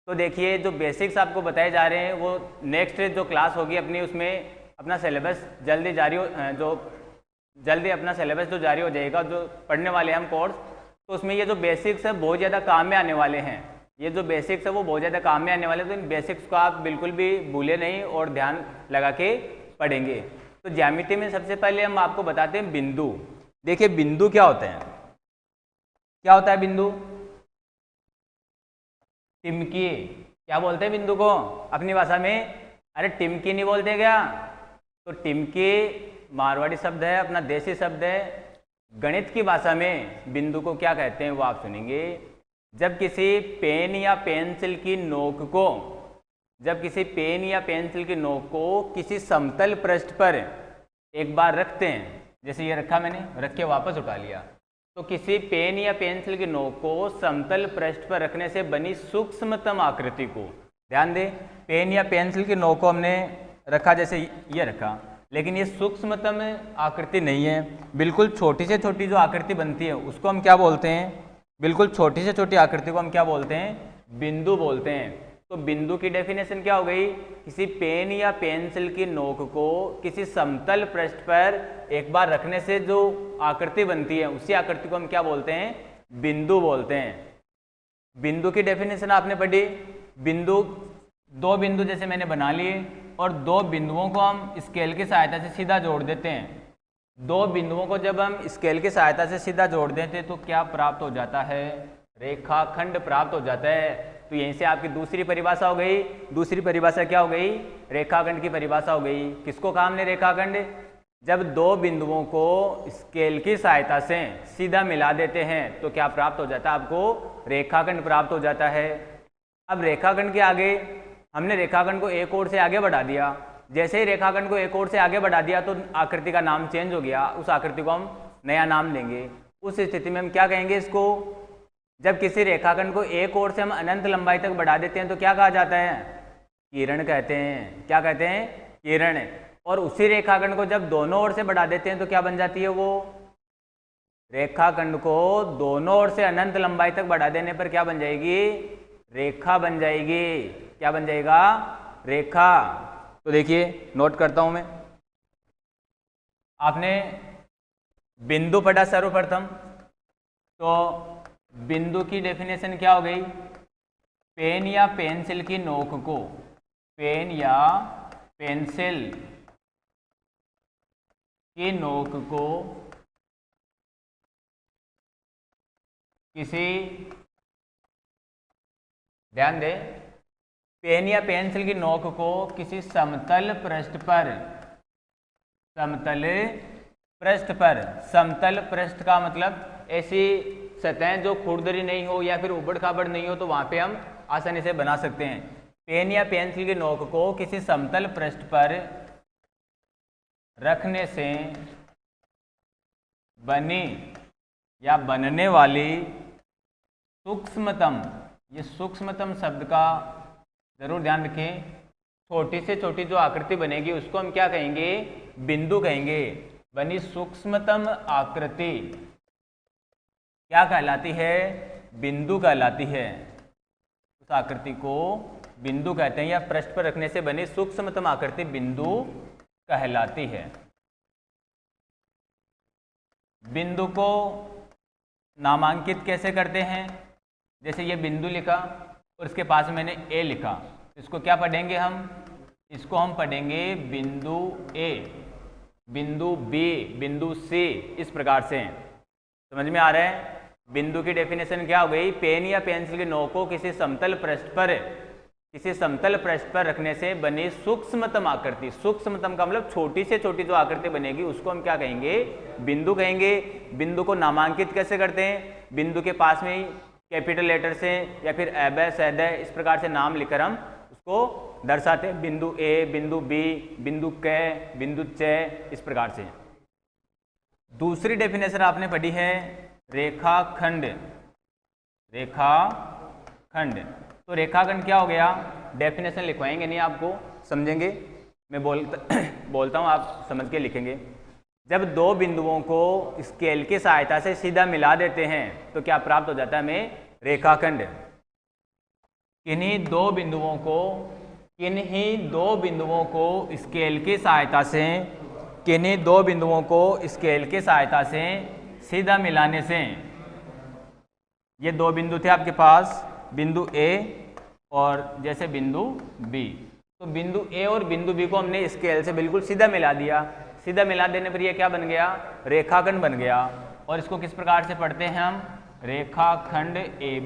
तो देखिए जो बेसिक्स आपको बताए जा रहे हैं वो नेक्स्ट जो क्लास होगी अपनी उसमें अपना सिलेबस जल्दी अपना सिलेबस जो जारी हो जाएगा, जो पढ़ने वाले हम कोर्स, तो उसमें ये जो बेसिक्स है बहुत ज़्यादा काम में आने वाले हैं। ये जो बेसिक्स है वो बहुत ज़्यादा काम में आने वाले हैं, तो इन बेसिक्स को आप बिल्कुल भी भूले नहीं और ध्यान लगा के पढ़ेंगे। तो ज्यामिति में सबसे पहले हम आपको बताते हैं बिंदु। देखिए बिंदु क्या होते हैं, क्या होता है बिंदु? टिमकी। क्या बोलते हैं बिंदु को अपनी भाषा में? अरे टिमकी नहीं बोलते क्या? तो टिमकी मारवाड़ी शब्द है, अपना देसी शब्द है। गणित की भाषा में बिंदु को क्या कहते हैं वो आप सुनेंगे। जब किसी पेन या पेंसिल की नोक को किसी समतल पृष्ठ पर एक बार रखते हैं, जैसे ये रखा मैंने, रख के वापस उठा लिया, तो किसी पेन या पेंसिल की नोक को समतल पृष्ठ पर रखने से बनी सूक्ष्मतम आकृति को, ध्यान दें, पेन या पेंसिल की नोक को हमने रखा, जैसे ये रखा, लेकिन ये सूक्ष्मतम आकृति नहीं है। बिल्कुल छोटी से छोटी जो आकृति बनती है उसको हम क्या बोलते हैं? बिल्कुल छोटी से छोटी आकृति को हम क्या बोलते हैं? बिंदु बोलते हैं। तो बिंदु की डेफिनेशन क्या हो गई? किसी पेन या पेंसिल की नोक को किसी समतल पृष्ठ पर एक बार रखने से जो आकृति बनती है उसी आकृति को हम क्या बोलते हैं? बिंदु बोलते हैं। बिंदु की डेफिनेशन आपने पढ़ी। बिंदु, दो बिंदु जैसे मैंने बना लिए और दो बिंदुओं को हम स्केल की सहायता से सीधा जोड़ देते हैं। दो बिंदुओं को जब हम स्केल की सहायता से सीधा जोड़ देते हैं तो क्या प्राप्त हो जाता है? रेखाखंड प्राप्त हो जाता है। तो यहीं से आपकी दूसरी परिभाषा हो गई। दूसरी परिभाषा क्या हो गई? रेखाखंड की परिभाषा हो गई। किसको कहा हमने रेखाखंड? जब दो बिंदुओं को स्केल की सहायता से सीधा मिला देते हैं तो क्या प्राप्त हो जाता है? आपको रेखाखंड प्राप्त हो जाता है। अब रेखाखंड के आगे हमने रेखाखंड को एक ओर से आगे बढ़ा दिया। जैसे ही रेखाखंड को एक ओर से आगे बढ़ा दिया तो आकृति का नाम चेंज हो गया, उस आकृति को हम नया नाम देंगे। उस स्थिति में हम क्या कहेंगे इसको? जब किसी रेखाखंड को एक ओर से हम अनंत लंबाई तक बढ़ा देते हैं तो क्या कहा जाता है? किरण कहते हैं। क्या कहते हैं? किरण। और उसी रेखाखंड को जब दोनों ओर से बढ़ा देते हैं तो क्या बन जाती है वो? रेखाखंड को दोनों ओर से अनंत लंबाई तक बढ़ा देने पर क्या बन जाएगी? रेखा बन जाएगी। क्या बन जाएगा? रेखा। तो देखिए नोट करता हूं मैं। आपने बिंदु पढ़ा सर्वप्रथम, तो बिंदु की डेफिनेशन क्या हो गई? पेन या पेंसिल की नोक को, पेन या पेंसिल की नोक को किसी, ध्यान दें, पेन या पेंसिल की नोक को किसी समतल पृष्ठ पर, समतल पृष्ठ का मतलब ऐसी सतह जो खुरदरी नहीं हो या फिर उबड़ खाबड़ नहीं हो, तो वहां पे हम आसानी से बना सकते हैं। पेन या पेंसिल की नोक को किसी समतल पृष्ठ पर रखने से बनी या बनने वाली सूक्ष्मतम, ये सूक्ष्मतम शब्द का जरूर ध्यान रखें, छोटी से छोटी जो आकृति बनेगी उसको हम क्या कहेंगे? बिंदु कहेंगे। बनी सूक्ष्मतम आकृति क्या कहलाती है? बिंदु कहलाती है। उस आकृति को बिंदु कहते हैं, या पृष्ठ पर रखने से बनी सूक्ष्मतम आकृति बिंदु कहलाती है। बिंदु को नामांकित कैसे करते हैं? जैसे ये बिंदु लिखा और इसके पास मैंने ए लिखा, इसको क्या पढ़ेंगे हम? इसको हम पढ़ेंगे बिंदु ए, बिंदु बी, बिंदु सी, इस प्रकार से। समझ में आ रहा है? बिंदु की डेफिनेशन क्या हो गई? पेन या पेंसिल की नोक को किसी समतल पृष्ठ पर रखने से बनी सूक्ष्मतम आकृति, सूक्ष्मतम का मतलब छोटी से छोटी जो आकृति बनेगी उसको हम क्या कहेंगे? बिंदु कहेंगे। बिंदु को नामांकित कैसे करते हैं? बिंदु के पास में ही कैपिटल लेटर से या फिर एब, सैद, इस प्रकार से नाम लिखकर हम उसको दर्शाते हैं। बिंदु ए, बिंदु बी, बिंदु क, बिंदु च, इस प्रकार से। दूसरी डेफिनेशन आपने पढ़ी है रेखाखंड। रेखाखंड, तो रेखाखंड क्या हो गया? डेफिनेशन लिखवाएंगे नहीं, आपको समझेंगे, मैं बोलता हूँ, आप समझ के लिखेंगे। जब दो बिंदुओं को स्केल की सहायता से सीधा मिला देते हैं तो क्या प्राप्त हो जाता है हमें? रेखाखंड। किन्हीं दो बिंदुओं को स्केल की सहायता से सीधा मिलाने से, ये दो बिंदु थे आपके पास, बिंदु ए और जैसे बिंदु बी, तो बिंदु ए और बिंदु बी को हमने स्केल से बिल्कुल सीधा मिला दिया। सीधा मिला देने पर ये क्या बन गया, रेखाखंड बन गया। और इसको किस प्रकार से पढ़ते हैं हम, रेखाखंड ए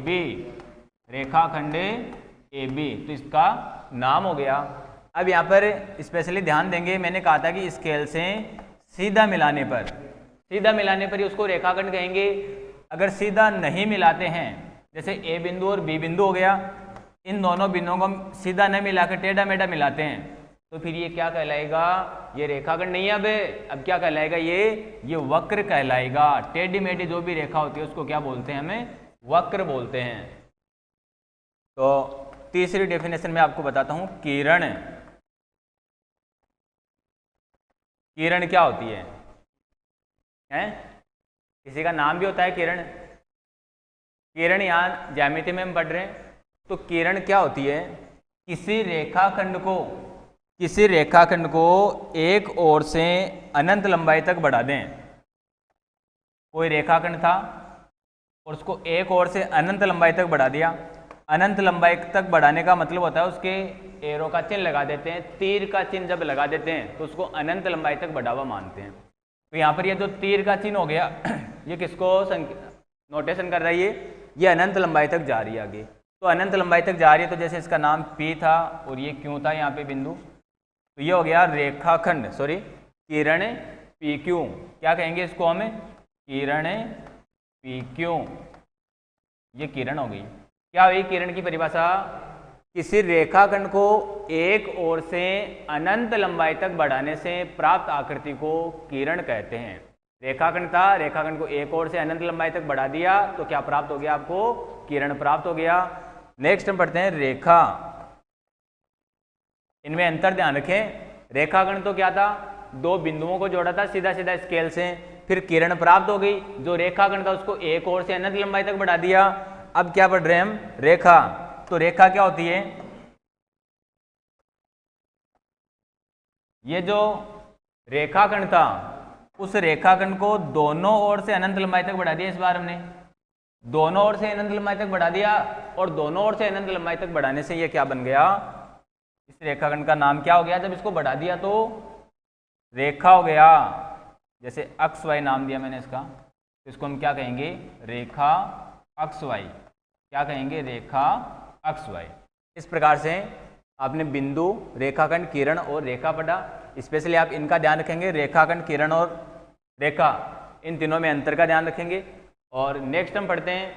बी, तो इसका नाम हो गया। अब यहाँ पर स्पेशली ध्यान देंगे, मैंने कहा था कि स्केल से सीधा मिलाने पर ही उसको रेखाखंड कहेंगे। अगर सीधा नहीं मिलाते हैं, जैसे ए बिंदु और बी बिंदु हो गया, इन दोनों बिंदुओं को हम सीधा नहीं मिलाकर टेढ़ा मेढ़ा मिलाते हैं, तो फिर ये क्या कहलाएगा, ये रेखाखंड नहीं है। अब क्या कहलाएगा, ये वक्र कहलाएगा। टेढ़ी मेढ़ी जो भी रेखा होती है उसको क्या बोलते हैं, हमें वक्र बोलते हैं। तो तीसरी डेफिनेशन में आपको बताता हूं, किरण क्या होती है? किसी का नाम भी होता है किरण यहाँ ज्यामिति में हम पढ़ रहे हैं। तो किरण क्या होती है, किसी रेखाखंड को एक ओर से अनंत लंबाई तक बढ़ा दें। कोई रेखाखंड था और उसको एक ओर से अनंत लंबाई तक बढ़ा दिया। अनंत लंबाई तक बढ़ाने का मतलब होता है उसके एरो का चिन्ह लगा देते हैं, तीर का चिन्ह जब लगा देते हैं तो उसको अनंत लंबाई तक बढ़ा हुआ मानते हैं। तो यहाँ पर ये जो तीर का चिन्ह हो गया ये किसको नोटेशन कर रही है, ये अनंत लंबाई तक जा रही है आगे। तो अनंत लंबाई तक जा रही है, तो जैसे इसका नाम P था और ये Q था यहाँ पे बिंदु, तो ये हो गया रेखाखंड, किरण PQ। क्या कहेंगे इसको हमें, किरण PQ, ये किरण हो गई। क्या हुई किरण की परिभाषा, किसी रेखाखंड को एक ओर से अनंत लंबाई तक बढ़ाने से प्राप्त आकृति को किरण कहते हैं। रेखाखंड था, रेखाखंड को एक ओर से अनंत लंबाई तक बढ़ा दिया तो क्या प्राप्त हो गया, आपको किरण प्राप्त हो गया। नेक्स्ट हम पढ़ते हैं रेखा। इनमें अंतर ध्यान रखें, रेखाखंड तो क्या था, दो बिंदुओं को जोड़ा था सीधा सीधा स्केल से, फिर किरण प्राप्त हो गई। जो रेखाखंड था उसको एक ओर से अनंत लंबाई तक बढ़ा दिया। अब क्या पढ़ रहे हैं हम, रेखा। तो रेखा क्या होती है, ये जो रेखाखंड था उस रेखाखंड को दोनों ओर से अनंत लंबाई तक बढ़ा दिया। इस बार हमने दोनों ओर से अनंत लंबाई तक बढ़ा दिया, और दोनों ओर से अनंत लंबाई तक बढ़ाने से ये क्या बन गया, इस रेखाखंड का नाम क्या हो गया, जब इसको बढ़ा दिया तो रेखा हो गया। जैसे अक्ष वाई नाम दिया मैंने इसका, तो इसको हम क्या कहेंगे, रेखा अक्ष वाई। क्या कहेंगे, रेखा अक्ष वाई। इस प्रकार से आपने बिंदु, रेखाखंड, किरण और रेखा पढ़ा। स्पेशली आप इनका ध्यान रखेंगे, रेखाखंड, किरण और रेखा, इन तीनों में अंतर का ध्यान रखेंगे। और नेक्स्ट हम पढ़ते हैं,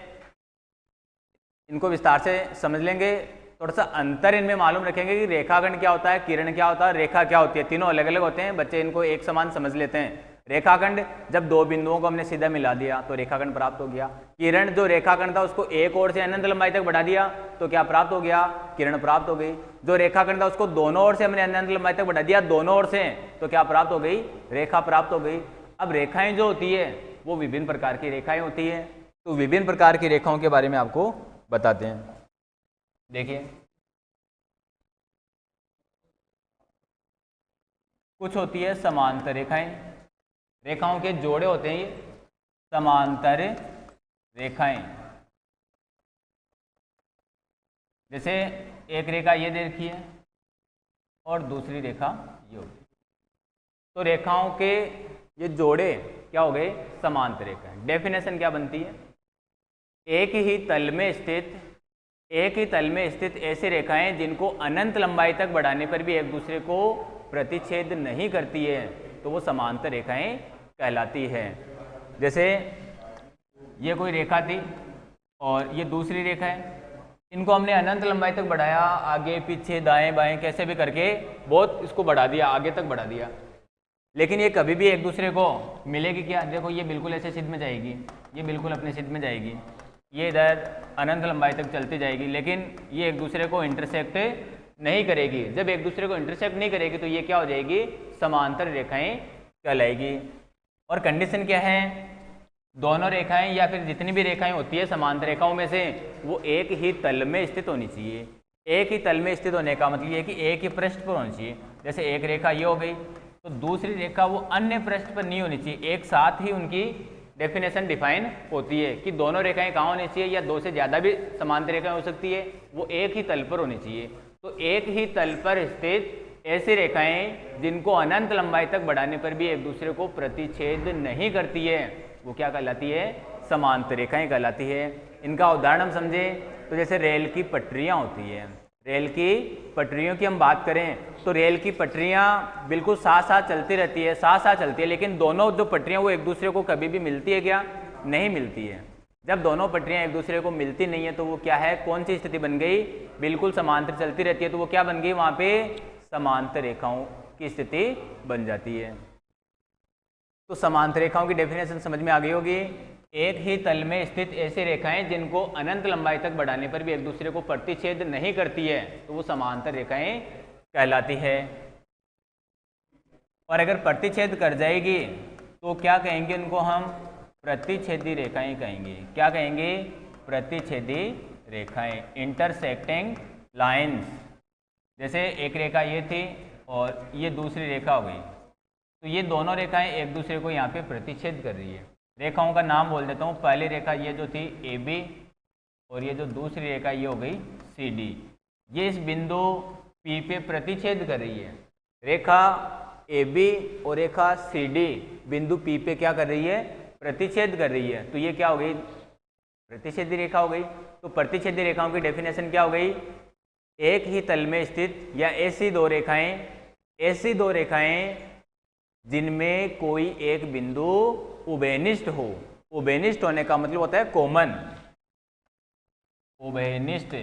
इनको विस्तार से समझ लेंगे, थोड़ा सा अंतर इनमें मालूम रखेंगे कि रेखाखंड क्या होता है, किरण क्या होता है, रेखा क्या होती है। तीनों अलग अलग होते हैं, बच्चे इनको एक समान समझ लेते हैं। रेखाखंड, जब दो बिंदुओं को हमने सीधा मिला दिया तो रेखाखंड प्राप्त हो गया। किरण, जो रेखाखंड था उसको एक ओर से अनंत लंबाई तक बढ़ा दिया तो क्या प्राप्त हो गया, किरण प्राप्त हो गई। जो रेखाखंड था उसको दोनों ओर से हमने अनंत लंबाई तक बढ़ा दिया, दोनों ओर से, तो क्या प्राप्त हो गई, रेखा प्राप्त हो गई। अब रेखाएं जो होती है वो विभिन्न प्रकार की रेखाएं होती है। तो विभिन्न प्रकार की रेखाओं के बारे में आपको बताते हैं। देखिए, कुछ होती है समांतर रेखाएं, रेखाओं के जोड़े होते हैं, ये समांतर रेखाएं। जैसे एक रेखा ये दे रखी है और दूसरी रेखा ये होगी, तो रेखाओं के ये जोड़े क्या हो गए, समांतर रेखाएं। डेफिनेशन क्या बनती है, एक ही तल में स्थित ऐसी रेखाएं जिनको अनंत लंबाई तक बढ़ाने पर भी एक दूसरे को प्रतिच्छेद नहीं करती है, तो वो समांतर रेखाएं कहलाती है। जैसे ये कोई रेखा थी और ये दूसरी रेखा है, इनको हमने अनंत लंबाई तक बढ़ाया, आगे पीछे दाएं बाएं कैसे भी करके बहुत इसको बढ़ा दिया, आगे तक बढ़ा दिया, लेकिन ये कभी भी एक दूसरे को मिलेगी क्या। देखो ये बिल्कुल ऐसे सिद्ध में जाएगी, ये बिल्कुल अपने सिद्ध में जाएगी, ये इधर अनंत लंबाई तक चलती जाएगी, लेकिन ये एक दूसरे को इंटरसेक्ट नहीं करेगी। जब एक दूसरे को इंटरसेक्ट नहीं करेगी तो ये क्या हो जाएगी, समांतर रेखाएं कहलाएगी। और कंडीशन क्या है, दोनों रेखाएं या फिर जितनी भी रेखाएं होती है समांतर रेखाओं में से वो एक ही तल में स्थित होनी चाहिए। एक ही तल में स्थित होने का मतलब ये है कि एक ही पृष्ठ पर होनी चाहिए। जैसे एक रेखा ये हो गई तो दूसरी रेखा वो अन्य पृष्ठ पर नहीं होनी चाहिए, एक साथ ही उनकी डेफिनेशन डिफाइन होती है कि दोनों रेखाएं कहाँ होनी चाहिए, या दो से ज़्यादा भी समांतर रेखाएं हो सकती है, वो एक ही तल पर होनी चाहिए। तो एक ही तल पर स्थित ऐसी रेखाएं जिनको अनंत लंबाई तक बढ़ाने पर भी एक दूसरे को प्रतिच्छेद नहीं करती है वो क्या कहलाती है, समांतर रेखाएं कहलाती है। इनका उदाहरण हम समझें तो जैसे रेल की पटरियां होती है, रेल की पटरियों की हम बात करें तो रेल की पटरियां बिल्कुल साथ साथ चलती रहती है, साथ साथ चलती है, लेकिन दोनों जो पटरियां वो एक दूसरे को कभी भी मिलती है क्या, नहीं मिलती है। जब दोनों पटरियां एक दूसरे को मिलती नहीं है तो वो क्या है, कौन सी स्थिति बन गई, बिल्कुल समांतर चलती रहती है तो वो क्या बन गई, वहां पे समांतर रेखाओं की स्थिति बन जाती है। तो समांतर रेखाओं की डेफिनेशन समझ में आ गई होगी। एक ही तल में स्थित ऐसी रेखाएं जिनको अनंत लंबाई तक बढ़ाने पर भी एक दूसरे को प्रतिच्छेद नहीं करती है तो वो समांतर रेखाएं कहलाती है। और अगर प्रतिच्छेद कर जाएगी तो क्या कहेंगे, उनको हम प्रतिच्छेदी रेखाएं कहेंगे। क्या कहेंगे, प्रतिच्छेदी रेखाएं, इंटरसेक्टिंग लाइंस। जैसे एक रेखा ये थी और ये दूसरी रेखा हो गई तो ये दोनों रेखाएं एक दूसरे को यहाँ पे प्रतिच्छेद कर रही है। रेखाओं का नाम बोल देता हूँ। पहली रेखा ये जो थी AB और ये जो दूसरी रेखा ये हो गई CD। ये इस बिंदु P पे प्रतिच्छेद कर रही है। रेखा AB और रेखा CD बिंदु P पे क्या कर रही है, प्रतिच्छेद कर रही है। तो ये क्या हो गई, प्रतिच्छेदी रेखा हो गई। तो प्रतिच्छेदी रेखाओं की डेफिनेशन क्या हो गई, एक ही तल में स्थित या ऐसी दो रेखाएं जिनमें कोई एक बिंदु उभयनिष्ठ हो। उभयनिष्ठ होने का मतलब होता है कॉमन। उभयनिष्ठ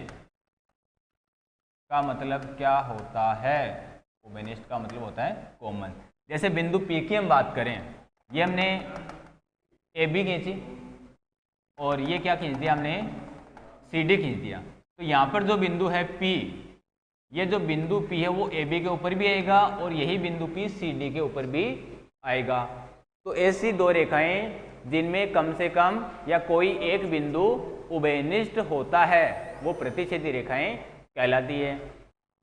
का मतलब क्या होता है, उभयनिष्ठ का मतलब होता है कॉमन। जैसे बिंदु P की हम बात करें, ये हमने AB खींची और ये क्या खींच दिया हमने, CD खींच दिया। तो यहाँ पर जो बिंदु है P, ये जो बिंदु P है वो AB के ऊपर भी आएगा और यही बिंदु P CD के ऊपर भी आएगा। तो ऐसी दो रेखाएं जिनमें कम से कम या कोई एक बिंदु उभयनिष्ठ होता है वो प्रतिच्छेदी रेखाएं कहलाती है।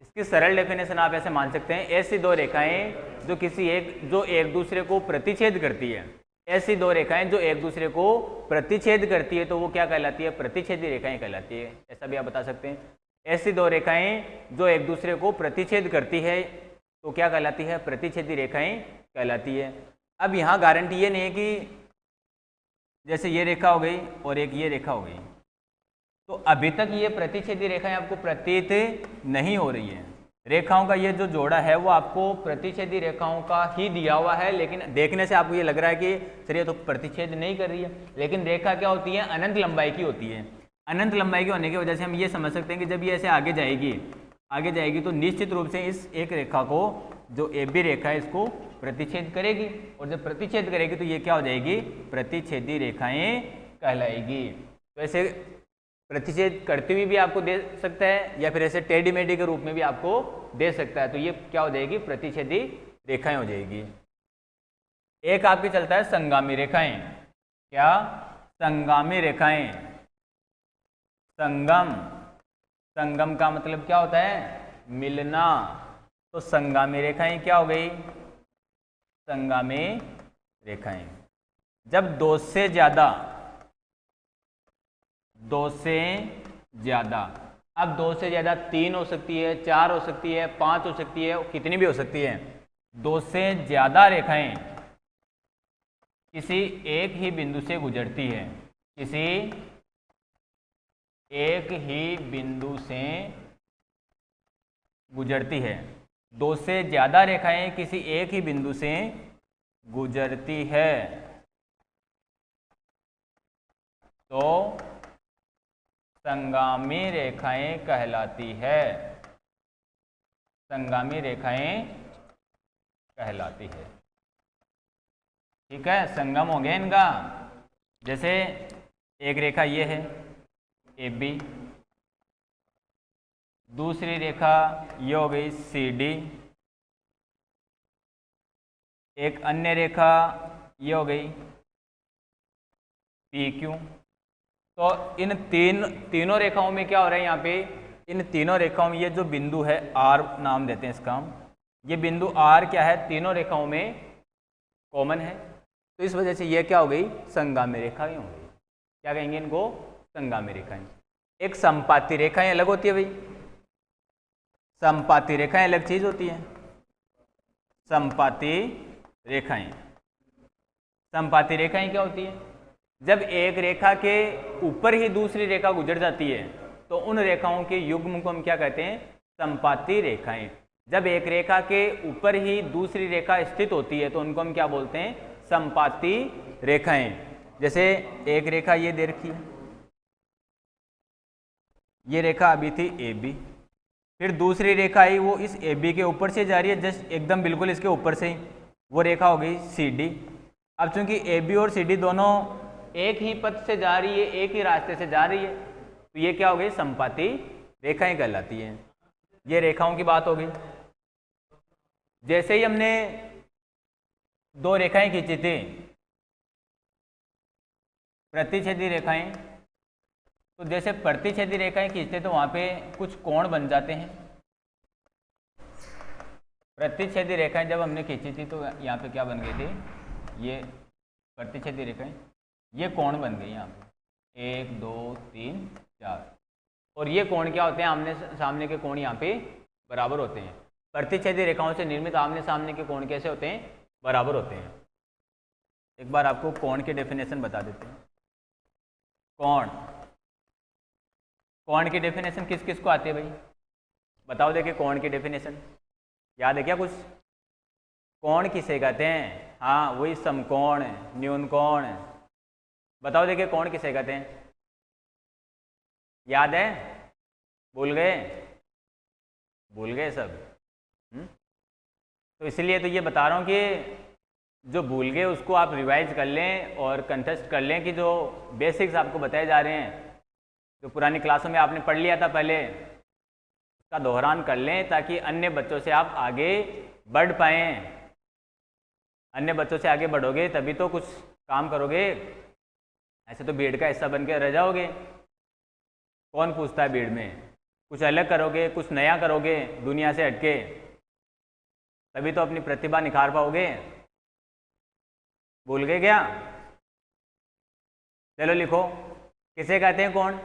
इसकी सरल डेफिनेशन आप ऐसे मान सकते हैं, ऐसी दो रेखाएं जो एक दूसरे को प्रतिच्छेद करती है, ऐसी दो रेखाएं जो एक दूसरे को प्रतिच्छेद करती है तो वो क्या कहलाती है, प्रतिच्छेदी रेखाएं कहलाती है। ऐसा भी आप बता सकते हैं। ऐसी दो रेखाएं जो एक दूसरे को प्रतिच्छेद करती है तो क्या कहलाती है, प्रतिच्छेदी रेखाएं कहलाती है। अब यहाँ गारंटी ये नहीं है कि जैसे ये रेखा हो गई और एक ये रेखा हो गई तो अभी तक ये प्रतिच्छेदी रेखाएं आपको प्रतीत नहीं हो रही है। रेखाओं का ये जो जोड़ा है वो आपको प्रतिच्छेदी रेखाओं का ही दिया हुआ है, लेकिन देखने से आपको ये लग रहा है कि सर ये तो प्रतिच्छेद नहीं कर रही है। लेकिन रेखा क्या होती है, अनंत लंबाई की होती है। अनंत लंबाई के होने की वजह से हम ये समझ सकते हैं कि जब ये ऐसे आगे जाएगी तो निश्चित रूप से इस एक रेखा को, जो AB रेखा है, इसको प्रतिच्छेद करेगी और जब प्रतिच्छेद करेगी तो ये क्या हो जाएगी, प्रतिच्छेदी रेखाएं कहलाएगी। तो ऐसे प्रतिच्छेद करते हुए भी आपको दे सकता है या फिर ऐसे टेढ़ी मेढ़ी के रूप में भी आपको दे सकता है। तो ये क्या हो जाएगी, प्रतिच्छेदी रेखाएं हो जाएगी। एक आपके चलता है संगामी रेखाएं। क्या, संगामी रेखाएं। संगम का मतलब क्या होता है, मिलना। तो संगामी रेखाएं क्या हो गई, संगामी रेखाएं जब दो से ज्यादा, अब दो से ज्यादा 3 हो सकती है, 4 हो सकती है, 5 हो सकती है, कितनी भी हो सकती है। दो से ज्यादा रेखाएं किसी एक ही बिंदु से गुजरती है, किसी एक ही बिंदु से गुजरती है। दो से ज्यादा रेखाएं किसी एक ही बिंदु से गुजरती है तो संगामी रेखाएं कहलाती है। संगामी रेखाएं कहलाती है। ठीक है, संगम हो गया इनका। जैसे एक रेखा ये है AB, दूसरी रेखा ये हो गई CD, एक अन्य रेखा ये हो गई पी क्यू। तो इन तीनों रेखाओं में क्या हो रहा है, यहाँ पे इन तीनों रेखाओं में ये जो बिंदु है आर नाम देते हैं इसका हम, ये बिंदु आर क्या है, तीनों रेखाओं में कॉमन है। तो इस वजह से ये क्या हो गई, संगामी रेखाएं हो गई। क्या कहेंगे इनको, संगामी रेखाएं। एक समपाती रेखाएं अलग होती है भाई, समपाती रेखाएं अलग चीज होती है। समपाती रेखाएं, समपाती रेखाएं क्या होती है, जब एक रेखा के ऊपर ही दूसरी रेखा गुजर जाती है तो उन रेखाओं के युग्म को हम क्या कहते हैं, समपाती रेखाएं। जब एक रेखा के ऊपर ही दूसरी रेखा स्थित होती है तो उनको हम क्या बोलते हैं, समपाती रेखाएं। जैसे एक रेखा ये दे रखी है, ये रेखा अभी थी ए बी, फिर दूसरी रेखा आई वो इस ए बी के ऊपर से जा रही है, जस्ट एकदम बिल्कुल इसके ऊपर से ही, वो रेखा हो गई सी डी। अब चूंकि ए बी और सी डी दोनों एक ही पथ से जा रही है, एक ही रास्ते से जा रही है, तो ये क्या हो गई, समपाती रेखाएं कहलाती हैं। ये रेखाओं की बात हो गई। जैसे ही हमने दो रेखाएं खींची थी प्रतिच्छेदी रेखाएं, तो जैसे प्रतिच्छेदी रेखाएं खींचते तो वहां पे कुछ कोण बन जाते हैं। प्रतिच्छेदी रेखाएं जब हमने खींची थी तो यहाँ पे क्या बन गई थी, ये प्रतिच्छेदी रेखाएं, ये कोण बन गई यहाँ पे 1 2 3 4। और ये कोण क्या होते हैं, आमने सामने के कोण यहाँ पे बराबर होते हैं। प्रतिच्छेदी रेखाओं से निर्मित आमने सामने के कोण कैसे होते हैं, बराबर होते हैं। एक बार आपको कोण की डेफिनेशन बता देते हैं। कोण की डेफिनेशन किस किस को आती है भाई, बताओ। देखिए कोण की डेफिनेशन याद है क्या कुछ, कोण किसे कहते हैं, हाँ वही समकोण, न्यून कोण। बताओ देखिए कोण किसे कहते हैं, याद है, भूल गए, भूल गए सब। तो इसलिए तो ये बता रहा हूँ कि जो भूल गए उसको आप रिवाइज कर लें और कंटेस्ट कर लें कि जो बेसिक्स आपको बताए जा रहे हैं, जो पुरानी क्लासों में आपने पढ़ लिया था पहले, उसका दोहरान कर लें ताकि अन्य बच्चों से आप आगे बढ़ पाएँ। अन्य बच्चों से आगे बढ़ोगे तभी तो कुछ काम करोगे, ऐसे तो भीड़ का हिस्सा बन के रह जाओगे। कौन पूछता है भीड़ में, कुछ अलग करोगे, कुछ नया करोगे दुनिया से हटके, तभी तो अपनी प्रतिभा निखार पाओगे। भूल गए क्या, चलो लिखो। किसे कहते हैं कोण,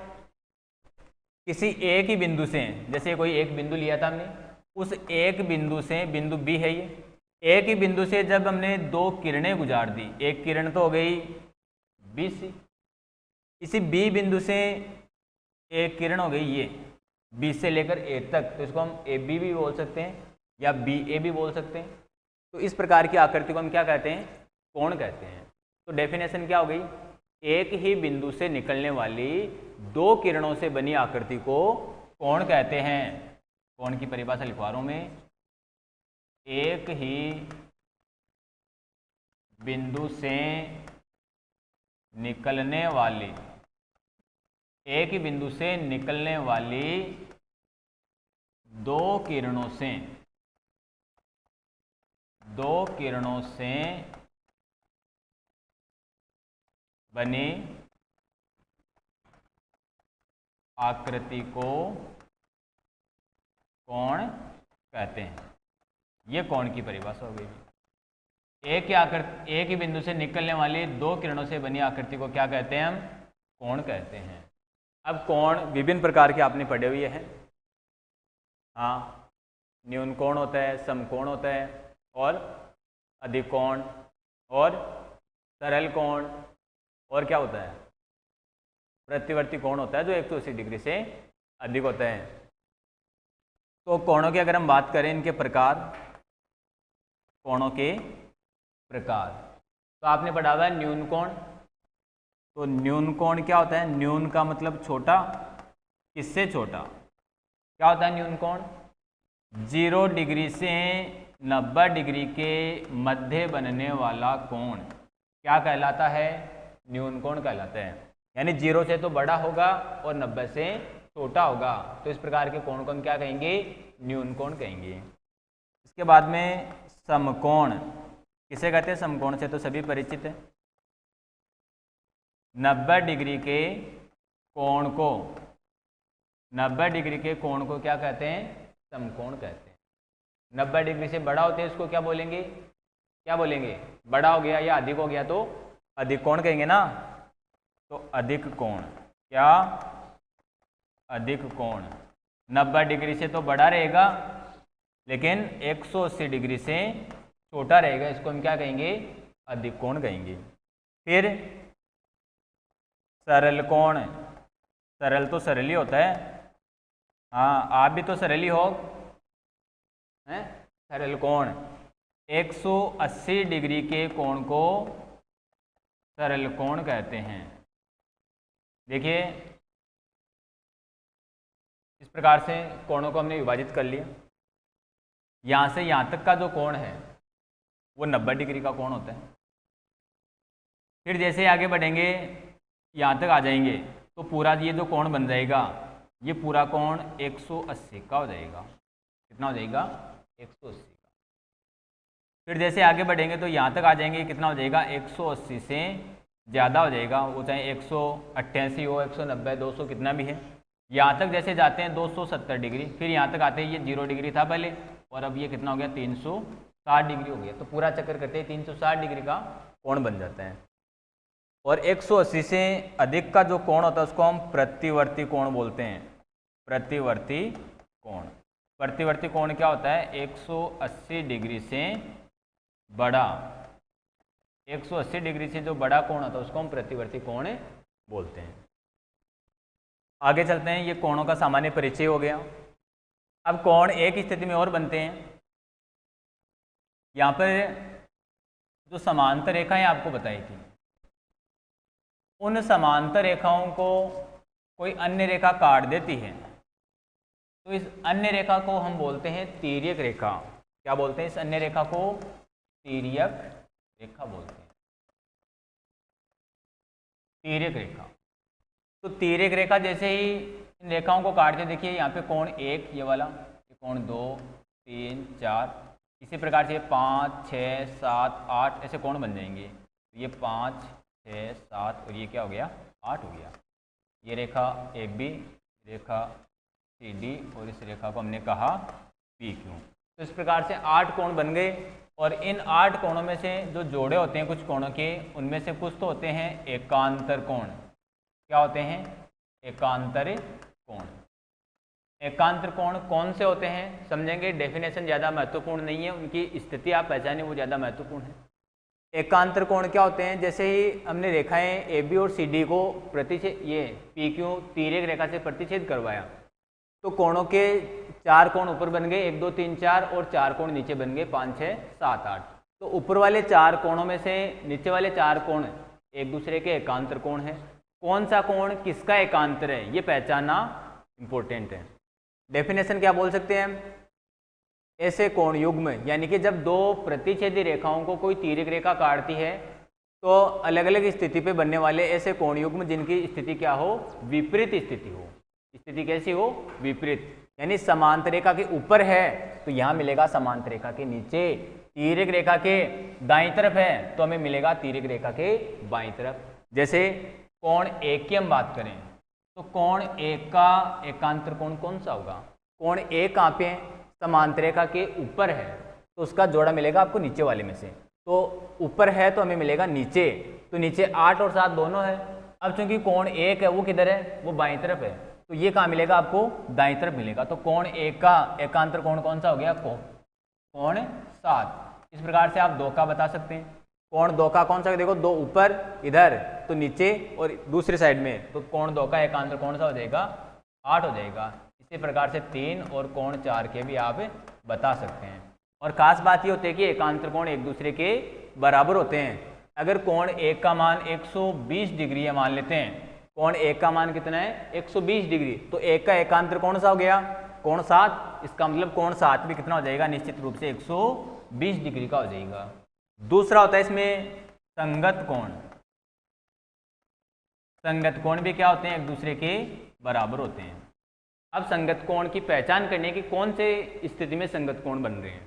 किसी एक ही बिंदु से, जैसे कोई एक बिंदु लिया था हमने, उस एक बिंदु से, बिंदु बी है ये, एक ही बिंदु से जब हमने दो किरणें गुजार दी, एक किरण तो हो गई बी सी, इसी बी बिंदु से एक किरण हो गई ये बी से लेकर ए तक, तो इसको हम ए बी भी बोल सकते हैं या बी ए भी बोल सकते हैं। तो इस प्रकार की आकृति को हम क्या कहते हैं, कोण कहते हैं। तो डेफिनेशन क्या हो गई, एक ही बिंदु से निकलने वाली दो किरणों से बनी आकृति को कोण कहते हैं। कोण की परिभाषा लिखवा रहा हूं मैं, एक ही बिंदु से निकलने वाली, एक ही बिंदु से निकलने वाली दो किरणों से बनी आकृति को कोण कहते हैं। ये कोण की परिभाषा हो गई। एक ही बिंदु से निकलने वाली दो किरणों से बनी आकृति को क्या कहते हैं, हम कोण कहते हैं। अब कोण विभिन्न प्रकार के आपने पढ़े हुए हैं, हाँ, न्यून कोण होता है, समकोण होता है, और अधिकोण, और सरल कोण, और क्या होता है, प्रतिवर्ती कोण होता है जो 180 डिग्री से अधिक होता है। तो कोणों की अगर हम बात करें, इनके प्रकार, कोणों के प्रकार, तो आपने पढ़ा हुआ है न्यून कोण। तो न्यून कोण क्या होता है, न्यून का मतलब छोटा, किससे छोटा, क्या होता है न्यून कोण, 0 डिग्री से 90 डिग्री के मध्य बनने वाला कोण क्या कहलाता है, न्यून कोण कहलाता है। यानी 0 से तो बड़ा होगा और 90 से छोटा होगा, तो इस प्रकार के कोण को हम क्या कहेंगे, न्यून कोण कहेंगे। इसके बाद में समकोण, किसे कहते हैं, समकोण से तो सभी परिचित है। 90 डिग्री के कोण को 90 डिग्री के कोण को क्या कहते हैं? समकोण कहते हैं। 90 डिग्री से बड़ा होते हैं इसको क्या बोलेंगे? क्या बोलेंगे? बड़ा हो गया या अधिक हो गया तो अधिक कोण कहेंगे ना। तो अधिक कोण, क्या? अधिक कोण 90 डिग्री से तो बड़ा रहेगा, लेकिन 180 डिग्री से छोटा रहेगा, इसको हम क्या कहेंगे? अधिक कोण कहेंगे। फिर सरल कोण, सरल तो सरल ही होता है, हाँ आप भी तो सरल ही हो हैं। सरल कोण 180 डिग्री के कोण को सरल कोण कहते हैं। देखिए इस प्रकार से कोणों को हमने विभाजित कर लिया। यहाँ से यहाँ तक का जो कोण है वो 90 डिग्री का कोण होता है। फिर जैसे आगे बढ़ेंगे यहाँ तक आ जाएंगे तो पूरा ये जो कोण बन जाएगा, ये पूरा कोण 180 का हो जाएगा। कितना हो जाएगा? 180 का। फिर जैसे आगे बढ़ेंगे तो यहाँ तक आ जाएंगे, कितना हो जाएगा? 180 से ज़्यादा हो जाएगा, वो चाहे 188 हो, 190, 200 कितना भी है। यहाँ तक जैसे जाते हैं 270 डिग्री, फिर यहाँ तक आते हैं ये 0 डिग्री था पहले, और अब ये कितना हो गया? 360 डिग्री हो गया। तो पूरा चक्कर करते हैं 360 डिग्री का कोण बन जाता है। और 180 से अधिक का जो कोण होता है उसको हम प्रतिवर्ती कोण बोलते हैं। प्रतिवर्ती कोण, प्रतिवर्ती कोण क्या होता है? 180 डिग्री से बड़ा, 180 डिग्री से जो बड़ा कोण होता है उसको हम प्रतिवर्ती कोण बोलते हैं। आगे चलते हैं, ये कोणों का सामान्य परिचय हो गया। अब कोण एक स्थिति में और बनते हैं। यहाँ पर जो समांतर रेखाएं आपको बताई थी, उन समांतर रेखाओं को कोई अन्य रेखा काट देती है, तो इस अन्य रेखा को हम बोलते हैं तिर्यक रेखा। क्या बोलते हैं? इस अन्य रेखा को तिर्यक रेखा बोलते हैं। तिर्यक रेखा, तो तिर्यक रेखा जैसे ही इन रेखाओं को काटते, देखिए यहाँ पे कोण 1 ये वाला, ये कोण 2, 3, 4, इसी प्रकार से 5, 6, 7, 8 ऐसे कोण बन जाएंगे। ये 5, 6, 7 और ये क्या हो गया? 8 हो गया। ये रेखा AB, रेखा CD और इस रेखा को हमने कहा PQ। तो इस प्रकार से 8 कोण बन गए, और इन 8 कोणों में से जो जोड़े होते हैं कुछ कोणों के, उनमें से कुछ तो होते हैं एकांतर कोण। क्या होते हैं? एकांतर कोण। एकांतर कोण कौन से होते हैं समझेंगे। डेफिनेशन ज़्यादा महत्वपूर्ण नहीं है, उनकी स्थिति आप पहचाने वो ज़्यादा महत्वपूर्ण है। एकांतर कोण क्या होते हैं? जैसे ही हमने रेखाएं AB और CD को प्रतिच्छेद, ये PQ तिर्यक रेखा से प्रतिच्छेद करवाया, तो कोणों के 4 कोण ऊपर बन गए, 1, 2, 3, 4, और 4 कोण नीचे बन गए, 5, 6, 7, 8। तो ऊपर वाले 4 कोणों में से नीचे वाले 4 कोण एक दूसरे के एकांतर कोण है। कौन सा कोण किसका एकांतर है ये पहचानना इंपॉर्टेंट है। डेफिनेशन क्या बोल सकते हैं हम? ऐसे कोण युग्म, यानी कि जब दो प्रतिच्छेदी रेखाओं को कोई तिर्यक रेखा काटती है तो अलग अलग स्थिति पे बनने वाले ऐसे कोण युग्म जिनकी स्थिति क्या हो? विपरीत स्थिति हो। स्थिति कैसी हो? विपरीत। यानी समांतर रेखा के ऊपर है तो यहाँ मिलेगा समांतर रेखा के नीचे, तिर्यक रेखा के दाईं तरफ है तो हमें मिलेगा तिर्यक रेखा के बाईं तरफ। जैसे कोण 1 की हम बात करें तो कोण 1 का एकांतर कोण कौन सा होगा? कोण 1 कहाँ पे है? समांतर रेखा के ऊपर है तो उसका जोड़ा मिलेगा आपको नीचे वाले में से। तो ऊपर है तो हमें मिलेगा नीचे, तो नीचे 8 और 7 दोनों है। अब चूंकि कोण 1 है वो किधर है? वो बाईं तरफ है, तो ये कहाँ मिलेगा आपको? दाईं तरफ मिलेगा। तो कोण 1 का एकांतर कोण कौन सा हो गया? कोण 7। इस प्रकार से आप 2 का बता सकते हैं। कोण 2 का कौन सा? देखो 2 ऊपर इधर तो नीचे और दूसरी साइड में, तो कोण 2 का एकांतर कौन सा हो जाएगा? 8 हो जाएगा। इसी प्रकार से 3 और कोण 4 के भी आप बता सकते हैं। और खास बात ये होती है कि एकांतर कोण एक दूसरे के बराबर होते हैं। अगर कोण 1 का मान 120 डिग्री है मान लेते हैं, कोण 1 का मान कितना है? 120 डिग्री, तो 1 का एकांतर कौन सा हो गया? कोण 7। इसका मतलब कोण 7 भी कितना हो जाएगा? निश्चित रूप से 120 डिग्री का हो जाएगा। दूसरा होता है इसमें संगत कोण। संगत कोण भी क्या होते हैं? एक दूसरे के बराबर होते हैं। अब संगत कोण की पहचान करने की कौन से स्थिति में संगत कोण बन रहे हैं,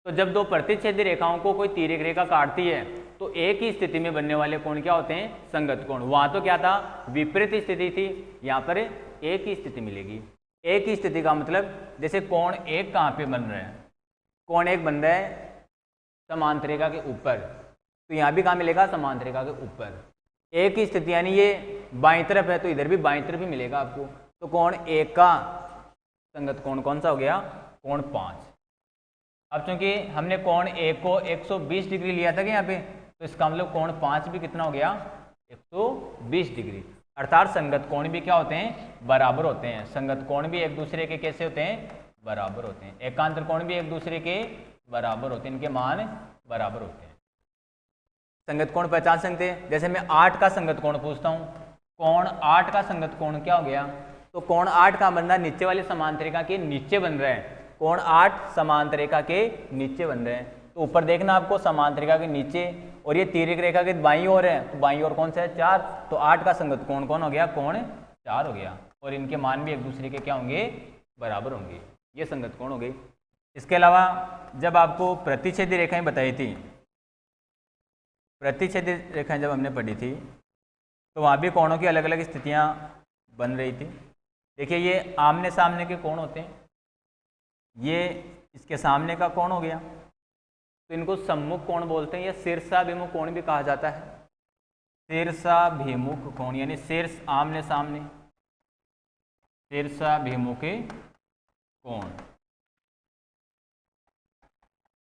तो जब दो प्रतिच्छेदी रेखाओं को कोई तिर्यक रेखा काटती है तो एक ही स्थिति में बनने वाले कोण क्या होते हैं? संगत कोण। वहां तो क्या था? विपरीत स्थिति थी, यहाँ पर एक ही स्थिति मिलेगी। एक ही स्थिति का मतलब जैसे कोण एक कहाँ पे बन रहा है? कोण एक बन रहा है समांतर रेखा के ऊपर, तो यहाँ भी कहाँ मिलेगा? समांतर रेखा के ऊपर। एक ही स्थिति यानी ये बाईं तरफ है तो इधर भी बाईं तरफ ही मिलेगा आपको। तो कोण एक का संगत कोण कौन सा हो गया? कोण 5। अब चूंकि हमने कोण एक को 120 डिग्री लिया था कि यहाँ पे, तो इसका मतलब कोण 5 भी कितना हो गया? 120 डिग्री। अर्थात संगत कोण भी क्या होते हैं? बराबर होते हैं। संगत कोण भी एक दूसरे के कैसे होते हैं? बराबर होते हैं। एकांतर कोण भी एक दूसरे के बराबर होते हैं, इनके मान बराबर होते हैं। संगत कोण पहचान सकते हैं। जैसे मैं 8 का संगत कोण पूछता हूँ, कोण 8 का संगत कोण क्या हो गया? तो कोण 8 का बनना नीचे वाली समांतर रेखा के नीचे बन रहा है। कोण 8 समांतर रेखा के नीचे बन रहे हैं। तो ऊपर देखना आपको समांतर रेखा के नीचे, और ये तिर्यक रेखा के बाईं ओर है, तो बाईं ओर कौन सा है? 4। तो 8 का संगत कोण कौन हो गया? कोण 4 हो गया। और इनके मान भी एक दूसरे के क्या होंगे? बराबर होंगे। ये संगत कोण हो गई। इसके अलावा जब आपको प्रतिच्छेदी रेखाएं बताई थी, प्रतिच्छेदी रेखाएं जब हमने पढ़ी थी, तो वहाँ भी कोणों की अलग अलग स्थितियाँ बन रही थी। देखिए ये आमने सामने के कोण होते हैं, ये इसके सामने का कोण हो गया, तो इनको सम्मुख कोण बोलते हैं या शीर्षाभिमुख कोण भी कहा जाता है। शीर्षाभिमुख कोण यानी शीर्ष आमने सामने, शीर्षाभिमुख कोण,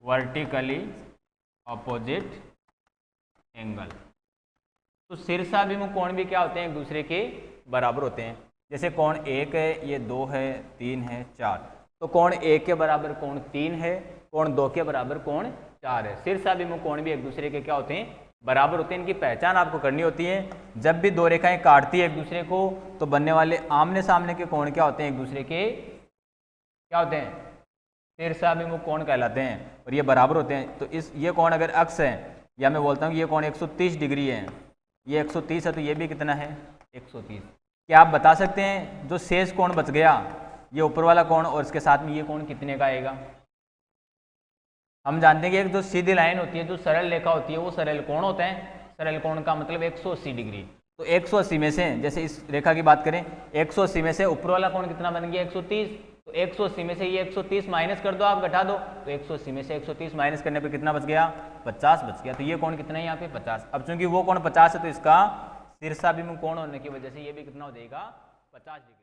वर्टिकली अपोजिट एंगल। तो शीर्षाभिमुख कोण भी क्या होते हैं? एक दूसरे के बराबर होते हैं। जैसे कोण 1 है, ये 2 है, 3 है, 4, तो कोण 1 के बराबर कोण 3 है, कोण 2 के बराबर कोण 4 है। शीर्षाभिमुख कोण भी एक दूसरे के क्या होते हैं? बराबर होते हैं। इनकी पहचान आपको करनी होती है। जब भी दो रेखाएं काटती है एक दूसरे को, तो बनने वाले आमने सामने के कोण क्या होते हैं? एक दूसरे के क्या होते हैं? शीर्षाभिमुख कोण कहलाते हैं, और ये बराबर होते हैं। तो ये कोण अगर अक्ष है, या मैं बोलता हूँ कि ये कोण 130 डिग्री है, ये 130 है, तो ये भी कितना है? 130। क्या आप बता सकते हैं जो शेष कोण बच गया, ये ऊपर वाला कोण और इसके साथ में ये कोण कितने का आएगा? हम जानते हैं कि एक जो सीधी लाइन होती है, जो सरल रेखा होती है, वो सरल कोण होता है। सरल कोण का मतलब 180 डिग्री। तो 180 में से, जैसे इस रेखा की बात करें, 180 में से ऊपर वाला कोण कितना बन गया? 130। तो 180 में से ये 130 माइनस कर दो, आप घटा दो, तो 180 में से 130 माइनस करने पे कितना बच गया? 50 बच गया। तो ये कोण कितना है यहाँ पे? 50। अब चूंकि वो कोण 50 है, तो इसका शीर्षाभिमुख कोण होने की वजह से ये भी कितना हो जाएगा? 50 डिग्री।